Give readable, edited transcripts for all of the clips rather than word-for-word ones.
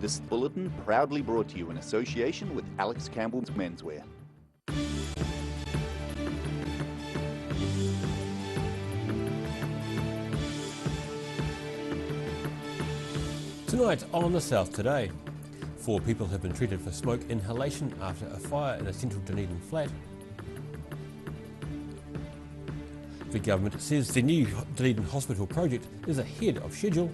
This bulletin proudly brought to you in association with Alex Campbell's Menswear. Tonight on The South Today, 4 people have been treated for smoke inhalation after a fire in a central Dunedin flat. The government says the new Dunedin Hospital project is ahead of schedule.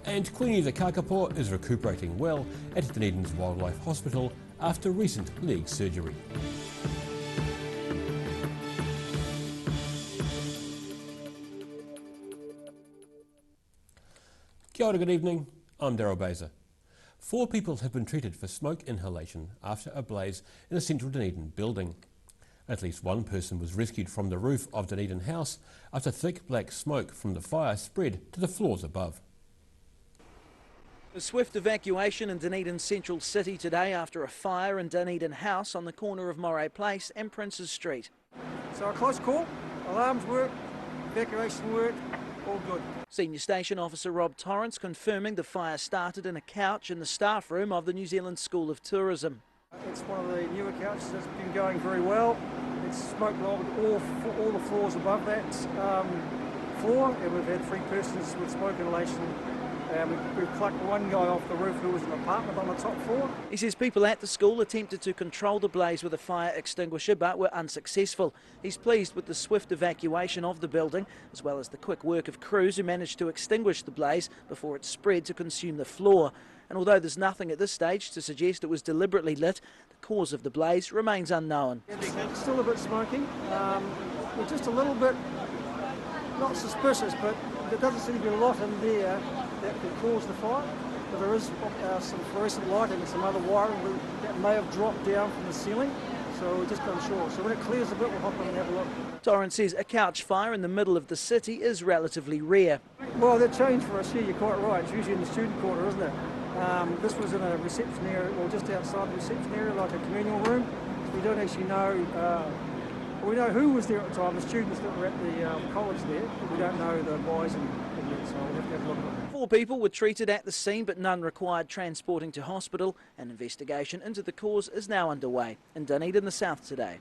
And Queenie the kakapo is recuperating well at Dunedin's Wildlife Hospital after recent leg surgery. Kia ora, good evening, I'm Daryl Baser. 4 people have been treated for smoke inhalation after a blaze in a central Dunedin building. At least one person was rescued from the roof of Dunedin House after thick black smoke from the fire spread to the floors above. A swift evacuation in Dunedin Central City today after a fire in Dunedin House on the corner of Moray Place and Princes Street. So a close call, alarms work, evacuation work, all good. Senior Station Officer Rob Torrance confirming the fire started in a couch in the staff room of the New Zealand School of Tourism. It's one of the newer couches that's been going very well. It's smoke logged all the floors above that floor, and we've had 3 persons with smoke inhalation. We've plucked one guy off the roof who was in an apartment on the top floor. He says people at the school attempted to control the blaze with a fire extinguisher but were unsuccessful. He's pleased with the swift evacuation of the building as well as the quick work of crews who managed to extinguish the blaze before it spread to consume the floor. And although there's nothing at this stage to suggest it was deliberately lit, the cause of the blaze remains unknown. It's still a bit smoky. We're just a little bit, not suspicious, but there doesn't seem to be a lot in there that could cause the fire, but there is some fluorescent lighting and some other wiring that may have dropped down from the ceiling, so we're just unsure. So when it clears a bit, we'll hop in and have a look. Torrance says a couch fire in the middle of the city is relatively rare. Well, they're changed for us here, you're quite right. It's usually in the student quarter, isn't it? This was in a reception area, or just outside the reception area, like a communal room. So we don't actually know, we know who was there at the time, the students that were at the college there, but we don't know the boys and so we'll have to have a look at it. 4 people were treated at the scene but none required transporting to hospital. An investigation into the cause is now underway. In Dunedin, The South Today.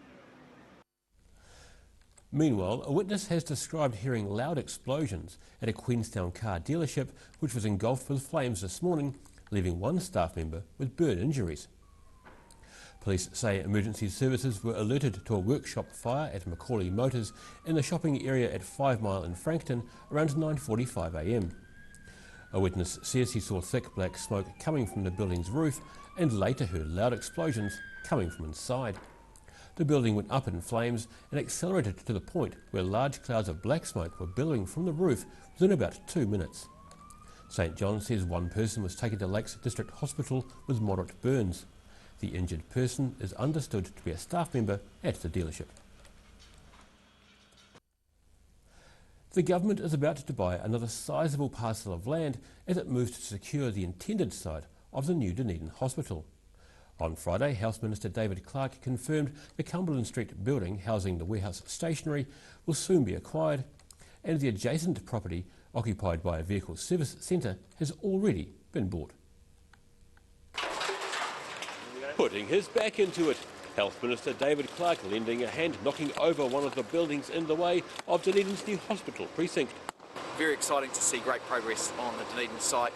Meanwhile, a witness has described hearing loud explosions at a Queenstown car dealership which was engulfed with flames this morning, leaving one staff member with burn injuries. Police say emergency services were alerted to a workshop fire at Macaulay Motors in the shopping area at 5 Mile in Frankton around 9:45 a.m. A witness says he saw thick black smoke coming from the building's roof and later heard loud explosions coming from inside. The building went up in flames and accelerated to the point where large clouds of black smoke were billowing from the roof within about 2 minutes. St John says one person was taken to Lakes District Hospital with moderate burns. The injured person is understood to be a staff member at the dealership. The government is about to buy another sizable parcel of land as it moves to secure the intended site of the new Dunedin Hospital. On Friday, Health Minister David Clark confirmed the Cumberland Street building housing the warehouse stationery will soon be acquired, and the adjacent property occupied by a vehicle service centre has already been bought. Putting his back into it, Health Minister David Clark lending a hand, knocking over one of the buildings in the way of Dunedin's new hospital precinct. Very exciting to see great progress on the Dunedin site,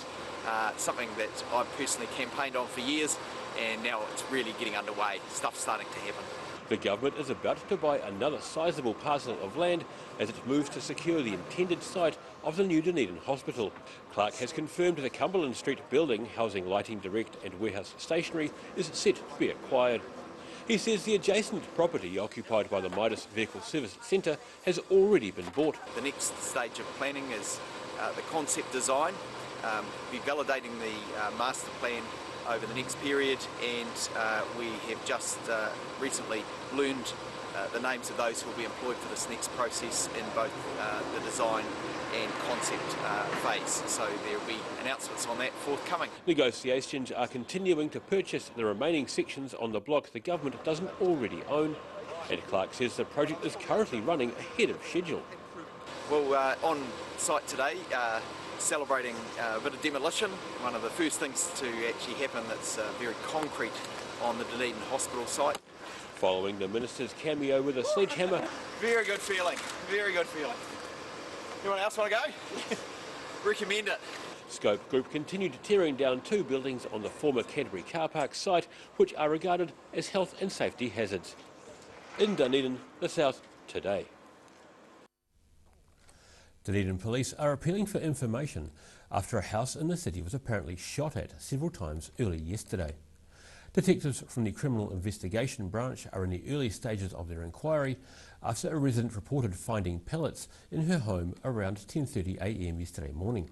something that I've personally campaigned on for years, and now it's really getting underway. Stuff's starting to happen. The government is about to buy another sizable parcel of land as it moves to secure the intended site of the new Dunedin Hospital. Clark has confirmed the Cumberland Street building housing Lighting Direct and warehouse stationery is set to be acquired. He says the adjacent property occupied by the Midas Vehicle Service Centre has already been bought. The next stage of planning is the concept design, be validating the master plan over the next period, and we have just recently learned the names of those who will be employed for this next process in both the design and concept phase. So there will be announcements on that forthcoming. Negotiations are continuing to purchase the remaining sections on the block the government doesn't already own, and Clark says the project is currently running ahead of schedule. Well, on site today, celebrating a bit of demolition. One of the first things to actually happen that's very concrete on the Dunedin Hospital site. Following the Minister's cameo with a sledgehammer. Very good feeling, very good feeling. Anyone else want to go? Recommend it. Scope Group continued tearing down 2 buildings on the former Canterbury car park site, which are regarded as health and safety hazards. In Dunedin, the South Today. Dunedin police are appealing for information after a house in the city was apparently shot at several times early yesterday. Detectives from the Criminal Investigation Branch are in the early stages of their inquiry after a resident reported finding pellets in her home around 10:30 a.m. yesterday morning.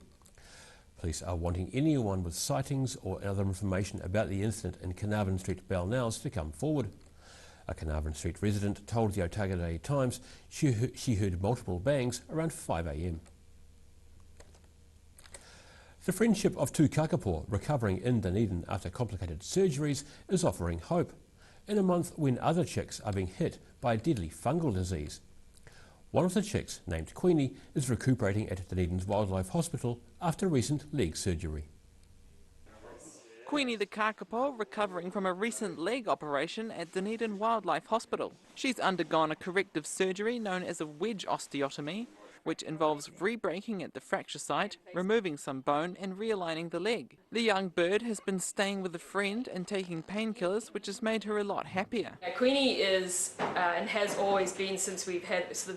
Police are wanting anyone with sightings or other information about the incident in Carnarvon Street, Balnels to come forward. A Carnarvon Street resident told the Otago Daily Times she heard multiple bangs around 5 a.m. The friendship of 2 kakapo recovering in Dunedin after complicated surgeries is offering hope, in a month when other chicks are being hit by a deadly fungal disease. One of the chicks, named Queenie, is recuperating at Dunedin's Wildlife Hospital after recent leg surgery. Queenie the kakapo recovering from a recent leg operation at Dunedin Wildlife Hospital. She's undergone a corrective surgery known as a wedge osteotomy, which involves re-breaking at the fracture site, removing some bone and realigning the leg. The young bird has been staying with a friend and taking painkillers, which has made her a lot happier. Queenie is and has always been, since we've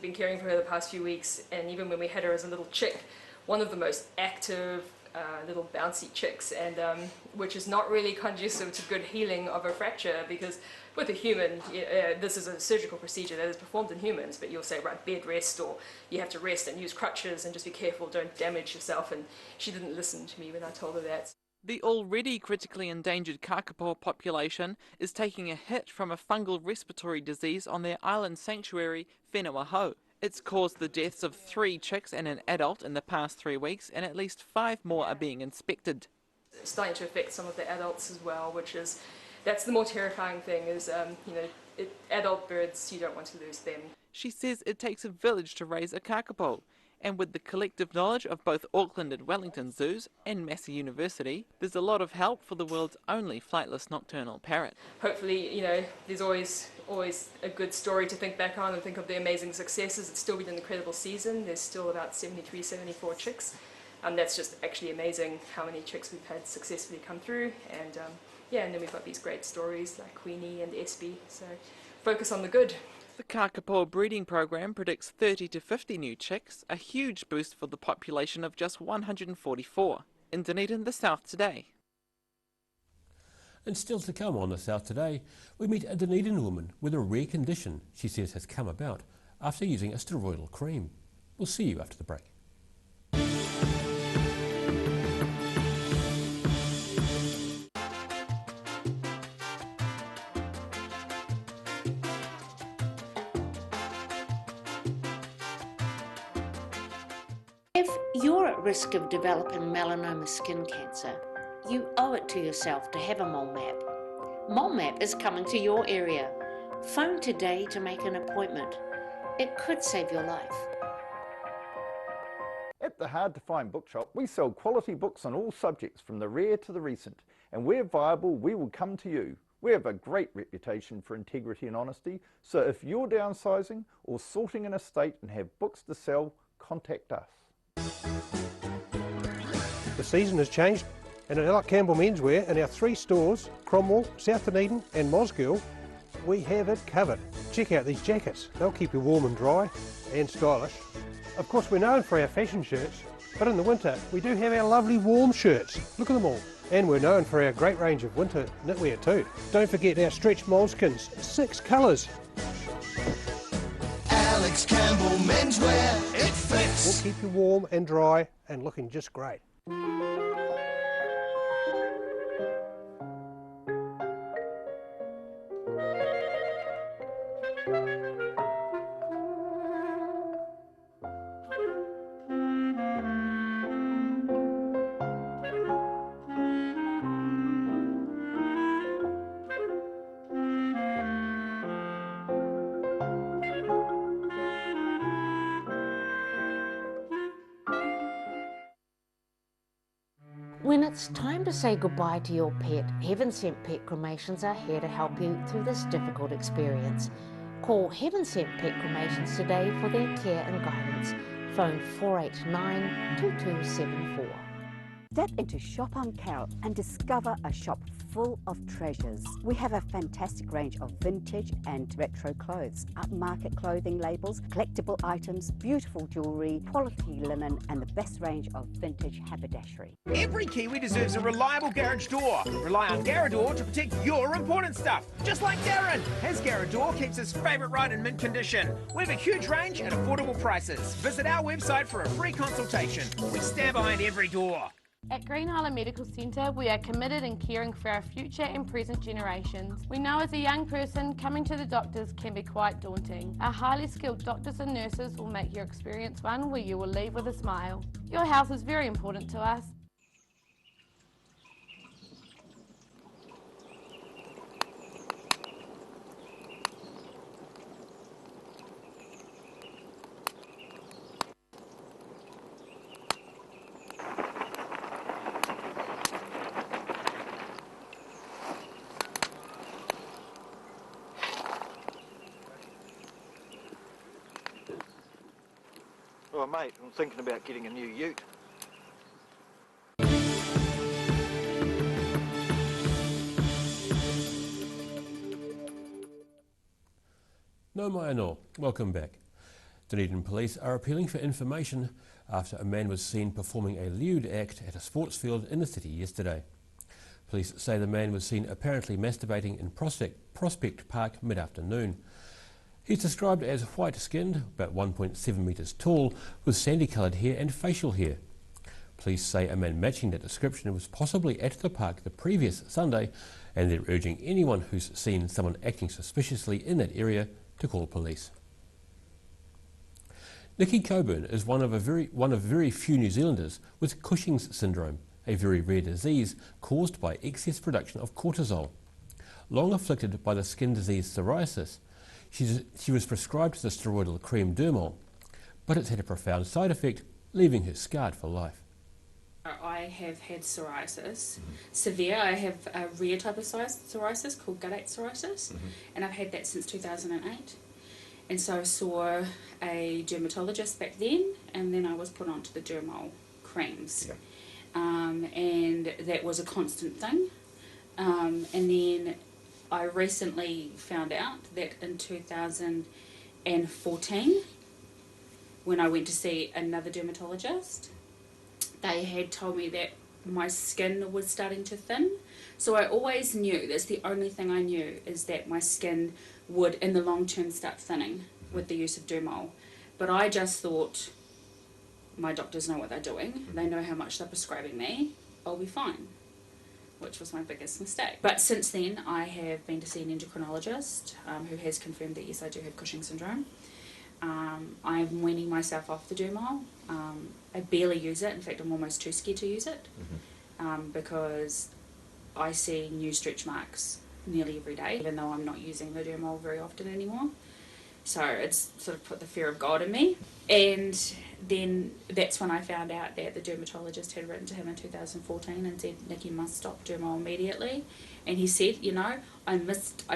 been caring for her the past few weeks, and even when we had her as a little chick, one of the most active little bouncy chicks, and which is not really conducive to good healing of a fracture, because with a human, this is a surgical procedure that is performed in humans, but you'll say, right, bed rest, or you have to rest and use crutches and just be careful, don't damage yourself, and she didn't listen to me when I told her that. The already critically endangered kakapo population is taking a hit from a fungal respiratory disease on their island sanctuary, Whenua-Hou. It's caused the deaths of 3 chicks and an adult in the past 3 weeks, and at least 5 more are being inspected. It's starting to affect some of the adults as well, that's the more terrifying thing, is adult birds, you don't want to lose them. She says it takes a village to raise a kakapo, and with the collective knowledge of both Auckland and Wellington zoos and Massey University, there's a lot of help for the world's only flightless nocturnal parrot. Hopefully, there's always a good story to think back on and think of the amazing successes. It's still been an incredible season. There's still about 73, 74 chicks. That's just actually amazing how many chicks we've had successfully come through. And and then we've got these great stories like Queenie and Espy. So focus on the good. The kakapo breeding program predicts 30 to 50 new chicks, a huge boost for the population of just 144. In Dunedin, the South Today. And still to come on the South Today, we meet a Dunedin woman with a rare condition she says has come about after using a steroidal cream. We'll see you after the break. If you're at risk of developing melanoma skin cancer, you owe it to yourself to have a mole map. Mole map is coming to your area. Phone today to make an appointment. It could save your life. At the Hard to Find Bookshop, we sell quality books on all subjects from the rare to the recent, and where viable, we will come to you. We have a great reputation for integrity and honesty, so if you're downsizing or sorting an estate and have books to sell, contact us. The season has changed, and at Alec Campbell Menswear, in our 3 stores, Cromwell, South Dunedin and Mosgiel, we have it covered. Check out these jackets. They'll keep you warm and dry and stylish. Of course, we're known for our fashion shirts, but in the winter we do have our lovely warm shirts. Look at them all. And we're known for our great range of winter knitwear too. Don't forget our stretch moleskins, 6 colours. Alex Campbell Menswear, it fits. We'll keep you warm and dry and looking just great. When it's time to say goodbye to your pet, Heaven Sent Pet Cremations are here to help you through this difficult experience. Call Heaven Sent Pet Cremations today for their care and guidance. Phone 489 2274. Step into Shop on Carol and discover a shop full of treasures. We have a fantastic range of vintage and retro clothes, upmarket clothing labels, collectible items, beautiful jewellery, quality linen and the best range of vintage haberdashery. Every Kiwi deserves a reliable garage door. Rely on Garador to protect your important stuff. Just like Darren, his Garador keeps his favourite ride in mint condition. We have a huge range at affordable prices. Visit our website for a free consultation. We stand behind every door. At Green Island Medical Centre, we are committed in caring for our future and present generations. We know as a young person, coming to the doctors can be quite daunting. Our highly skilled doctors and nurses will make your experience one where you will leave with a smile. Your health is very important to us. Oh mate, I'm thinking about getting a new ute. No mai anō, welcome back. Dunedin Police are appealing for information after a man was seen performing a lewd act at a sports field in the city yesterday. Police say the man was seen apparently masturbating in Prospect Park mid-afternoon. He's described as white-skinned, about 1.7 metres tall, with sandy-coloured hair and facial hair. Police say a man matching that description was possibly at the park the previous Sunday, and they're urging anyone who's seen someone acting suspiciously in that area to call police. Nikki Coburn is one of very few New Zealanders with Cushing's syndrome, a very rare disease caused by excess production of cortisol. Long afflicted by the skin disease psoriasis, she was prescribed the steroidal cream Dermol, but it's had a profound side effect, leaving her scarred for life. I have had psoriasis, severe. I have a rare type of psoriasis called guttate psoriasis, and I've had that since 2008. And so I saw a dermatologist back then, and then I was put onto the Dermol creams. And that was a constant thing. And then I recently found out that in 2014, when I went to see another dermatologist, they had told me that my skin was starting to thin. So I always knew, that's the only thing I knew, is that my skin would in the long term start thinning with the use of Dermol. But I just thought, my doctors know what they're doing, they know how much they're prescribing me, I'll be fine. Which was my biggest mistake. But since then, I have been to see an endocrinologist who has confirmed that yes, I do have Cushing syndrome. I'm weaning myself off the Dermol. I barely use it. In fact, I'm almost too scared to use it because I see new stretch marks nearly every day, even though I'm not using the Dermol very often anymore. So it's sort of put the fear of God in me. And then that's when I found out that the dermatologist had written to him in 2014 and said, Nikki must stop Dermol immediately. And he said, you know, I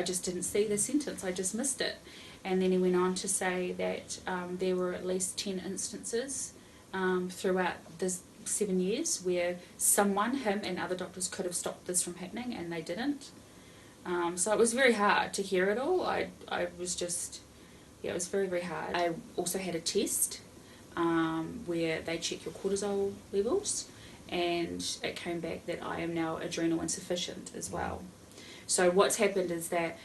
just didn't see the sentence, I just missed it. And then he went on to say that there were at least 10 instances throughout the 7 years where someone, him and other doctors, could have stopped this from happening and they didn't. So it was very hard to hear it all. I was just... Yeah, it was very, very hard. I also had a test where they check your cortisol levels, and it came back that I am now adrenal insufficient as well. So what's happened is that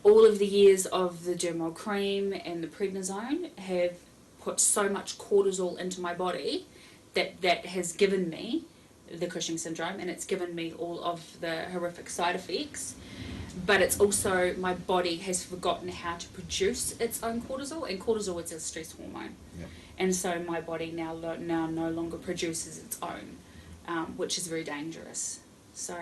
all of the years of the Dermol cream and the prednisone have put so much cortisol into my body that has given me the Cushing syndrome, and it's given me all of the horrific side effects. But it's also, my body has forgotten how to produce its own cortisol, and cortisol is a stress hormone. And so my body now no longer produces its own, which is very dangerous. So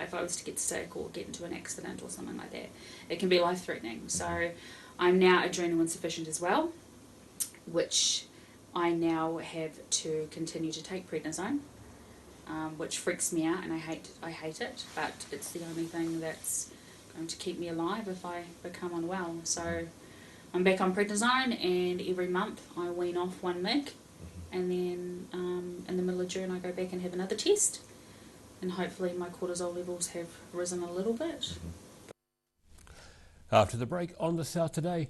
if I was to get sick or get into an accident or something like that, it can be life-threatening. So I'm now adrenal insufficient as well, which I now have to continue to take prednisone which freaks me out, and I hate it, but it's the only thing that's going to keep me alive if I become unwell. So I'm back on prednisone, and every month I wean off 1 mg, and then in the middle of June I go back and have another test, and hopefully my cortisol levels have risen a little bit. After the break, on the South Today,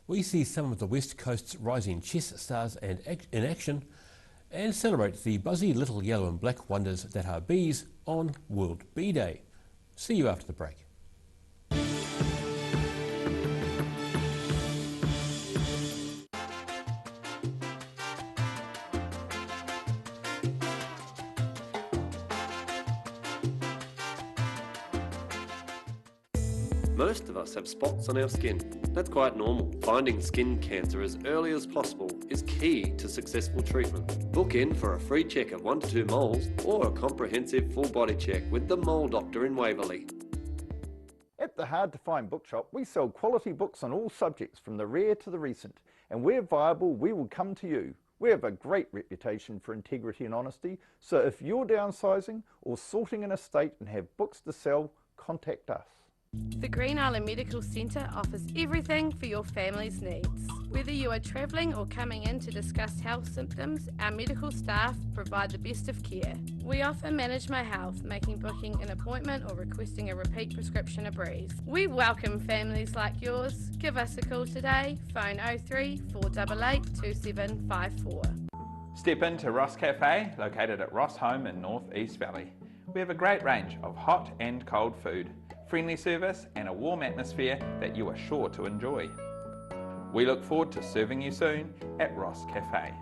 we see some of the West Coast's rising chess stars in action and celebrate the buzzy little yellow and black wonders that are bees on World Bee Day. See you after the break. Most of us have spots on our skin. That's quite normal. Finding skin cancer as early as possible is key to successful treatment. Book in for a free check of 1 to 2 moles or a comprehensive full body check with the Mole Doctor in Waverley. At the Hard to Find Bookshop, we sell quality books on all subjects from the rare to the recent, and where viable, we will come to you. We have a great reputation for integrity and honesty, so if you're downsizing or sorting an estate and have books to sell, contact us. The Green Island Medical Centre offers everything for your family's needs. Whether you are travelling or coming in to discuss health symptoms, our medical staff provide the best of care. We offer Manage My Health, making booking an appointment or requesting a repeat prescription a breeze. We welcome families like yours. Give us a call today, phone 03 488 2754. Step into Ross Cafe, located at Ross Home in North East Valley. We have a great range of hot and cold food, friendly service and a warm atmosphere that you are sure to enjoy. We look forward to serving you soon at Ross Cafe.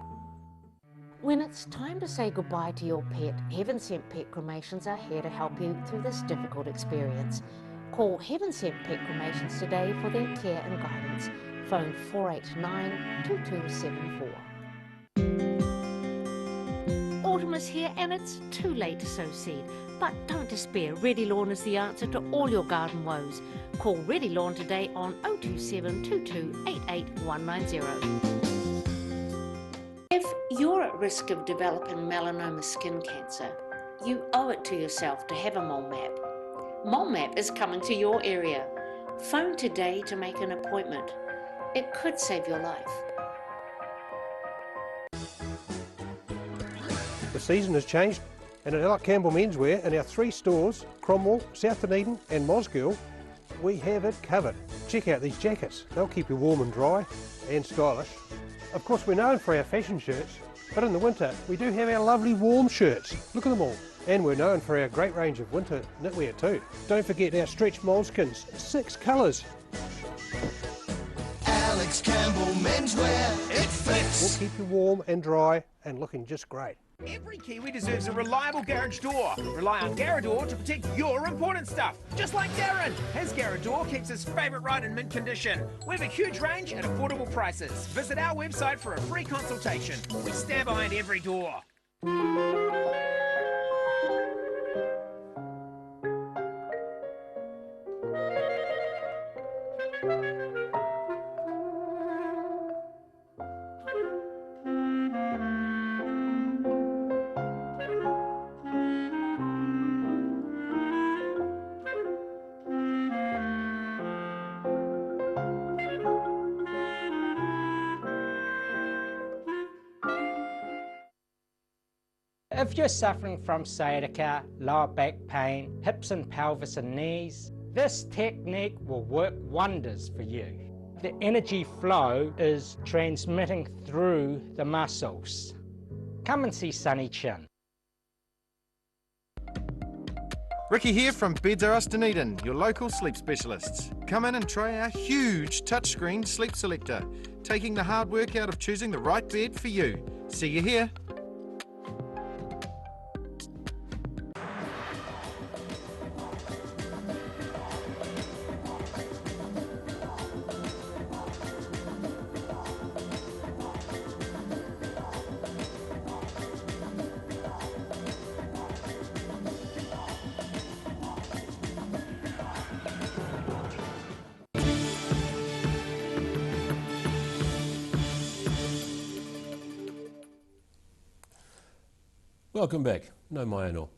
When it's time to say goodbye to your pet, Heaven Sent Pet Cremations are here to help you through this difficult experience. Call Heaven Sent Pet Cremations today for their care and guidance. Phone 489-2274. Autumn is here and it's too late to sow seed. But don't despair, Ready Lawn is the answer to all your garden woes. Call Ready Lawn today on 027 22 88 190. If you're at risk of developing melanoma skin cancer, you owe it to yourself to have a mole map. Mole map is coming to your area. Phone today to make an appointment. It could save your life. The season has changed, and at Alec Campbell Menswear, in our 3 stores, Cromwell, South Dunedin and Mosgiel, we have it covered. Check out these jackets. They'll keep you warm and dry and stylish. Of course, we're known for our fashion shirts, but in the winter we do have our lovely warm shirts. Look at them all. And we're known for our great range of winter knitwear too. Don't forget our stretch moleskins, 6 colours. Alex Campbell Menswear, it fits. We'll keep you warm and dry and looking just great. Every Kiwi deserves a reliable garage door. Rely on Garador to protect your important stuff. Just like Darren. His Garador keeps his favourite right in mint condition. We have a huge range at affordable prices. Visit our website for a free consultation. We stand behind every door. If you're suffering from sciatica, lower back pain, hips and pelvis and knees, this technique will work wonders for you. The energy flow is transmitting through the muscles. Come and see Sunny Chin. Ricky here from Beds R Us Dunedin, your local sleep specialists. Come in and try our huge touchscreen sleep selector, taking the hard work out of choosing the right bed for you. See you here. Welcome back. No mai anō.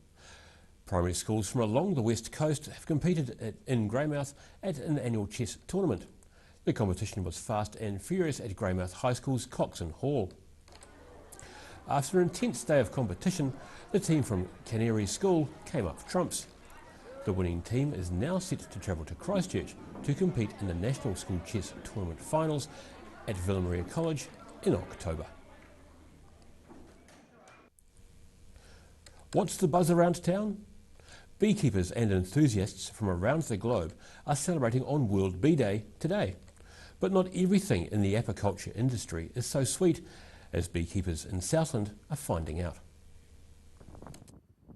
Primary schools from along the west coast have competed in Greymouth at an annual chess tournament. The competition was fast and furious at Greymouth High School's Coxon Hall. After an intense day of competition, the team from Canary School came up trumps. The winning team is now set to travel to Christchurch to compete in the National School Chess Tournament finals at Villa Maria College in October. What's the buzz around town? Beekeepers and enthusiasts from around the globe are celebrating on World Bee Day today. But not everything in the apiculture industry is so sweet, as beekeepers in Southland are finding out.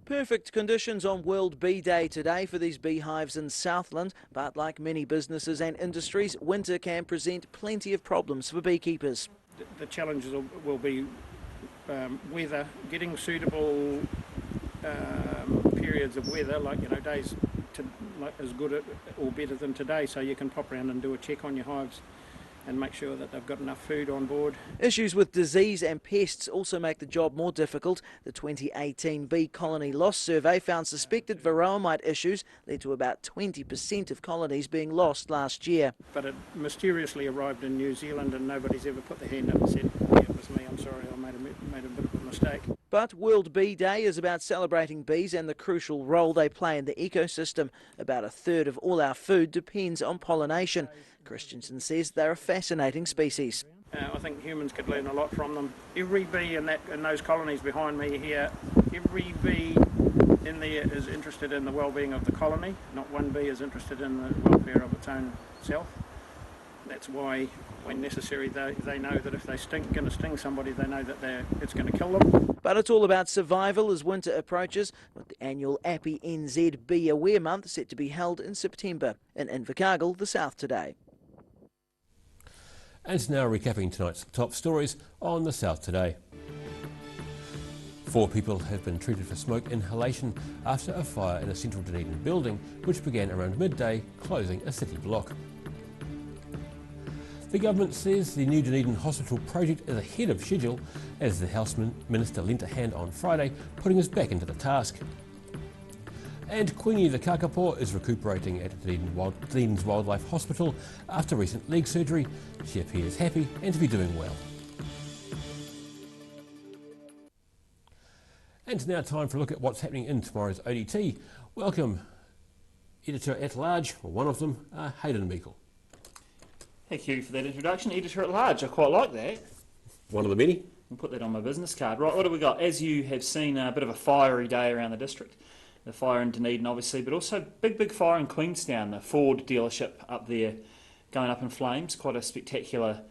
Perfect conditions on World Bee Day today for these beehives in Southland, but like many businesses and industries, winter can present plenty of problems for beekeepers. The challenges will be weather, getting suitable periods of weather, like days as good or better than today, so you can pop around and do a check on your hives and make sure that they've got enough food on board. Issues with disease and pests also make the job more difficult. The 2018 Bee Colony Loss Survey found suspected varroa mite issues led to about 20% of colonies being lost last year. But it mysteriously arrived in New Zealand and nobody's ever put their hand up and said, yeah, it was me, I'm sorry, I made a bit of a mistake. But World Bee Day is about celebrating bees and the crucial role they play in the ecosystem. About a third of all our food depends on pollination. Christensen says they're a fascinating species. I think humans could learn a lot from them. Every bee in those colonies behind me here, every bee in there is interested in the well-being of the colony. Not one bee is interested in the welfare of its own self. That's why, when necessary, they know that if they're going to sting somebody, they know that it's going to kill them. But it's all about survival as winter approaches, with the annual Appy NZ Bee Aware Month set to be held in September. In Invercargill, the South Today. And now recapping tonight's top stories on the South Today. 4 people have been treated for smoke inhalation after a fire in a central Dunedin building which began around midday, closing a city block. The government says the new Dunedin Hospital project is ahead of schedule as the Health Minister lent a hand on Friday, putting us back into the task. And Queenie the kakapo is recuperating at Dunedin's Wildlife Hospital after recent leg surgery. She appears happy and to be doing well. And now time for a look at what's happening in tomorrow's ODT. Welcome, Editor-at-Large, or one of them, Hayden Meikle. Thank you for that introduction. Editor-at-Large, I quite like that. One of the many. I'll put that on my business card. Right, what have we got? As you have seen, a bit of a fiery day around the district. The fire in Dunedin, obviously, but also big fire in Queenstown. The Ford dealership up there going up in flames. Quite a spectacular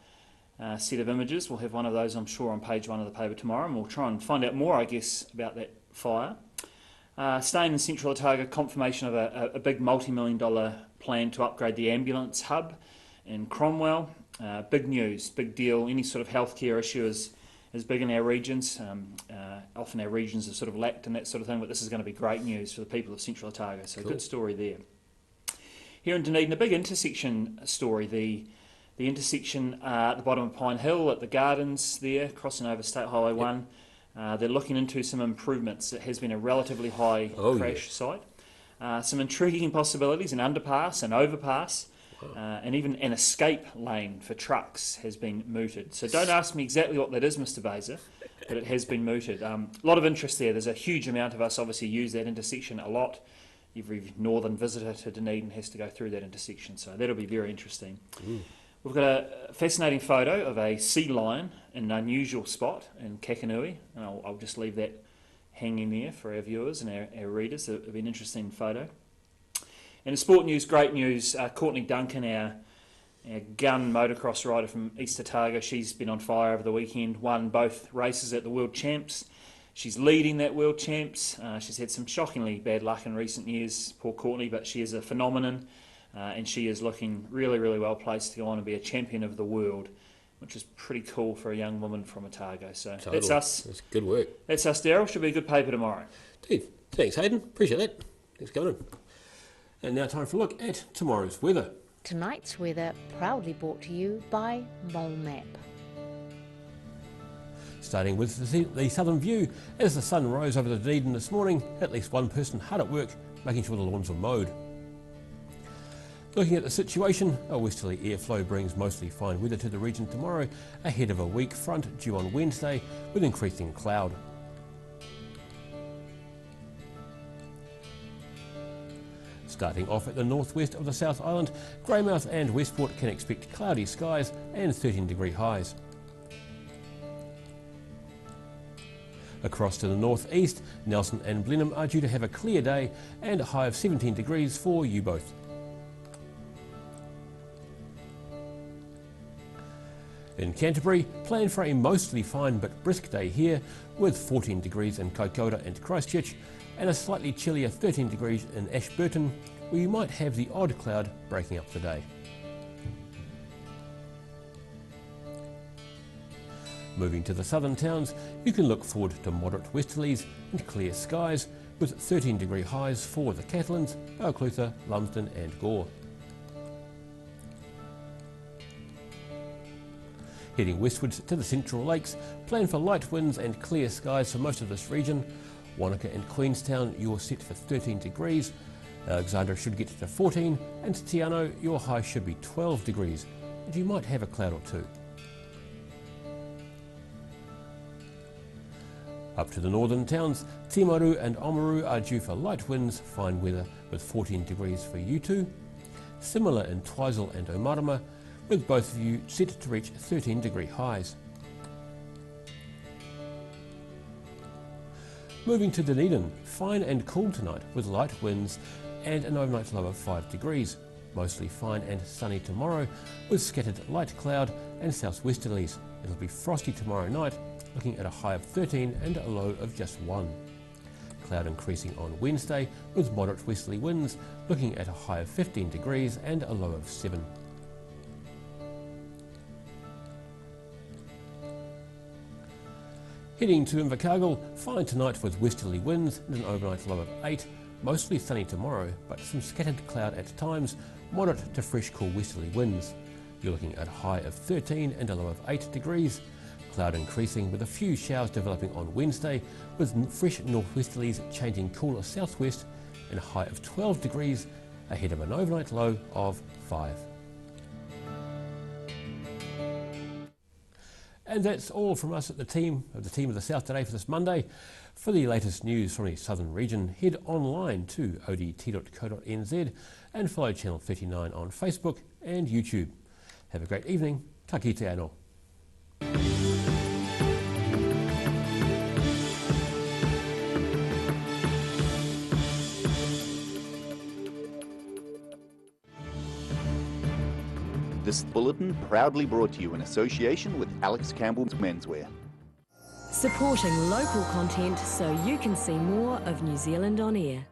set of images. We'll have one of those, I'm sure, on page 1 of the paper tomorrow, and we'll try and find out more, I guess, about that fire. Staying in Central Otago, confirmation of a big multi-million-dollar plan to upgrade the ambulance hub in Cromwell. Big news, big deal. Any sort of healthcare issue is big in our regions. Often our regions have sort of lacked in that sort of thing, but this is going to be great news for the people of Central Otago. So cool. Good story there. Here in Dunedin, a big intersection story. The intersection at the bottom of Pine Hill at the Gardens there, crossing over State Highway 1. They're looking into some improvements. It has been a relatively high crash site. Some intriguing possibilities, an underpass, an overpass. And even an escape lane for trucks has been mooted. So don't ask me exactly what that is, Mr. Baser, but it has been mooted. A lot of interest there. There's a huge amount of us obviously use that intersection a lot. Every northern visitor to Dunedin has to go through that intersection, so that'll be very interesting. We've got a fascinating photo of a sea lion in an unusual spot in Kakanui, and I'll just leave that hanging there for our viewers and our readers. It'll be an interesting photo. And in sport news, great news, Courtney Duncan, our gun motocross rider from East Otago, she's been on fire over the weekend, won both races at the World Champs. She's leading that World Champs. She's had some shockingly bad luck in recent years, poor Courtney, but she is a phenomenon, and she is looking really well placed to go on and be a champion of the world, which is pretty cool for a young woman from Otago. So that's us. That's good work. That's us, Daryl. Should be a good paper tomorrow. Dude, thanks, Hayden. Appreciate that. Thanks for coming in. And now time for a look at tomorrow's weather. Tonight's weather proudly brought to you by Mole Map. Starting with the southern view, as the sun rose over the Dunedin this morning, at least one person hard at work making sure the lawns were mowed. Looking at the situation, a westerly airflow brings mostly fine weather to the region tomorrow, ahead of a weak front due on Wednesday with increasing cloud. Starting off at the northwest of the South Island, Greymouth and Westport can expect cloudy skies and 13-degree highs. Across to the northeast, Nelson and Blenheim are due to have a clear day and a high of 17 degrees for you both. In Canterbury, plan for a mostly fine but brisk day here with 14 degrees in Kaikoura and Christchurch and a slightly chillier 13 degrees in Ashburton, where you might have the odd cloud breaking up the day. Moving to the southern towns, you can look forward to moderate westerlies and clear skies with 13-degree highs for the Catlins, Auclutha, Lumsden and Gore. Heading westwards to the Central Lakes, plan for light winds and clear skies for most of this region. Wanaka and Queenstown, you're set for 13 degrees. Alexandra should get to 14, and Te Anau, your high should be 12 degrees, and you might have a cloud or two. Up to the northern towns, Timaru and Oamaru are due for light winds, fine weather with 14 degrees for you two. Similar in Twizel and Omarama, with both of you set to reach 13-degree highs. Moving to Dunedin, fine and cool tonight with light winds and an overnight low of 5 degrees. Mostly fine and sunny tomorrow with scattered light cloud and southwesterlies. It'll be frosty tomorrow night, looking at a high of 13 and a low of just 1. Cloud increasing on Wednesday with moderate westerly winds, looking at a high of 15 degrees and a low of 7. Heading to Invercargill, fine tonight with westerly winds and an overnight low of 8. Mostly sunny tomorrow, but some scattered cloud at times, moderate to fresh cool westerly winds. You're looking at a high of 13 and a low of 8 degrees. Cloud increasing with a few showers developing on Wednesday, with fresh northwesterlies changing cooler southwest and a high of 12 degrees, ahead of an overnight low of 5. And that's all from us at the team of the South Today for this Monday. For the latest news from the southern region, head online to odt.co.nz and follow Channel 39 on Facebook and YouTube. Have a great evening. Ta kite anō. This bulletin proudly brought to you in association with Alex Campbell's Menswear. Supporting local content so you can see more of New Zealand on air.